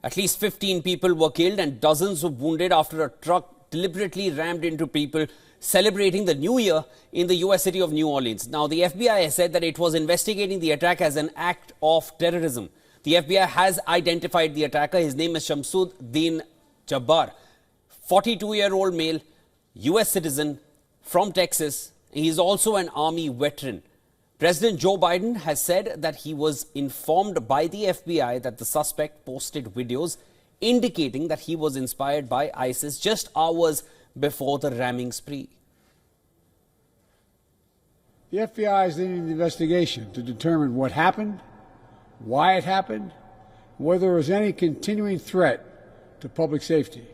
At least 15 people were killed and dozens were wounded after a truck deliberately rammed into people celebrating the New Year in the U.S. city of New Orleans. Now, the FBI has said that it was investigating the attack as an act of terrorism. The FBI has identified the attacker. His name is Shamsud-Din Jabbar, 42-year-old male, U.S. citizen from Texas. He is also an Army veteran. President Joe Biden has said that he was informed by the FBI that the suspect posted videos indicating that he was inspired by ISIS just hours before the ramming spree. The FBI is leading the investigation to determine what happened, why it happened, whether there was any continuing threat to public safety.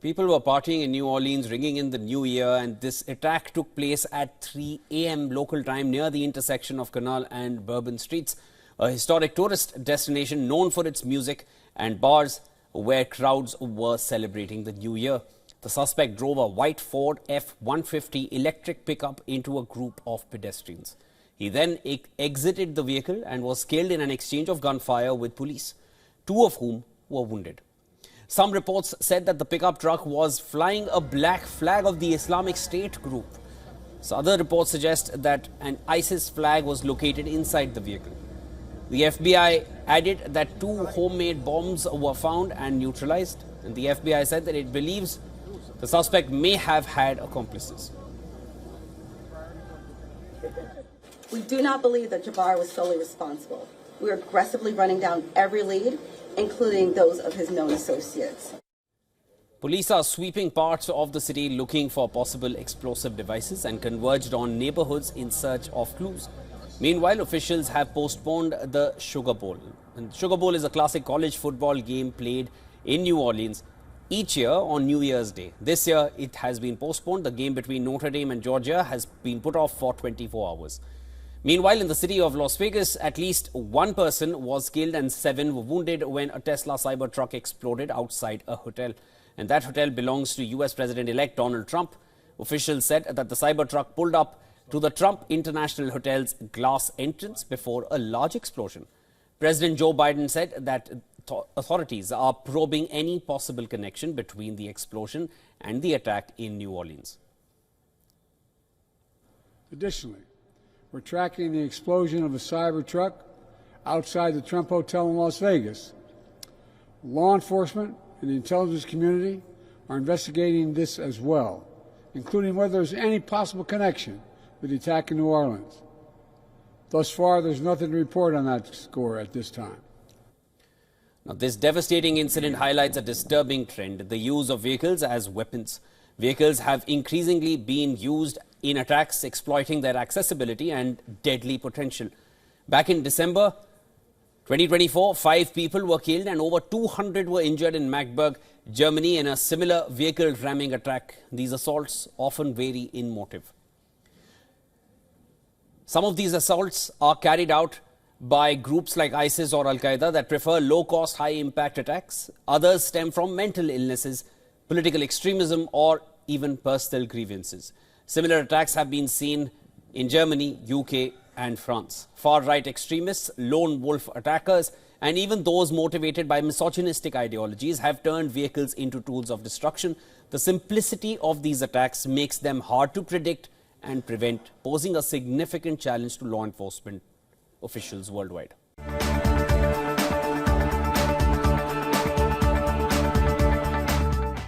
People were partying in New Orleans, ringing in the new year, and this attack took place at 3 a.m. local time near the intersection of Canal and Bourbon Streets, a historic tourist destination known for its music and bars where crowds were celebrating the new year. The suspect drove a white Ford F-150 electric pickup into a group of pedestrians. He then exited the vehicle and was killed in an exchange of gunfire with police, two of whom were wounded. Some reports said that the pickup truck was flying a black flag of the Islamic State group. So other reports suggest that an ISIS flag was located inside the vehicle. The FBI added that 2 homemade bombs were found and neutralized, and the FBI said that it believes the suspect may have had accomplices. We do not believe that Jabbar was solely responsible. We are aggressively running down every lead, including those of his known associates. Police are sweeping parts of the city looking for possible explosive devices and converged on neighborhoods in search of clues. Meanwhile, officials have postponed the Sugar Bowl. And Sugar Bowl is a classic college football game played in New Orleans each year on New Year's Day. This year, it has been postponed. The game between Notre Dame and Georgia has been put off for 24 hours. Meanwhile, in the city of Las Vegas, at least 1 person was killed and 7 were wounded when a Tesla Cybertruck exploded outside a hotel. And that hotel belongs to U.S. President-elect Donald Trump. Officials said that the Cybertruck pulled up to the Trump International Hotel's glass entrance before a large explosion. President Joe Biden said that authorities are probing any possible connection between the explosion and the attack in New Orleans. Additionally, we're tracking the explosion of a Cybertruck outside the Trump Hotel in Las Vegas. Law enforcement and the intelligence community are investigating this as well, including whether there's any possible connection with the attack in New Orleans. Thus far, there's nothing to report on that score at this time. Now, this devastating incident highlights a disturbing trend: the use of vehicles as weapons. Vehicles have increasingly been used in attacks, exploiting their accessibility and deadly potential. Back in December 2024, 5 people were killed and over 200 were injured in Magdeburg, Germany, in a similar vehicle ramming attack. These assaults often vary in motive. Some of these assaults are carried out by groups like ISIS or Al-Qaeda that prefer low-cost, high-impact attacks. Others stem from mental illnesses, political extremism, or even personal grievances. Similar attacks have been seen in Germany, UK, and France. Far-right extremists, lone wolf attackers, and even those motivated by misogynistic ideologies have turned vehicles into tools of destruction. The simplicity of these attacks makes them hard to predict and prevent, posing a significant challenge to law enforcement officials worldwide.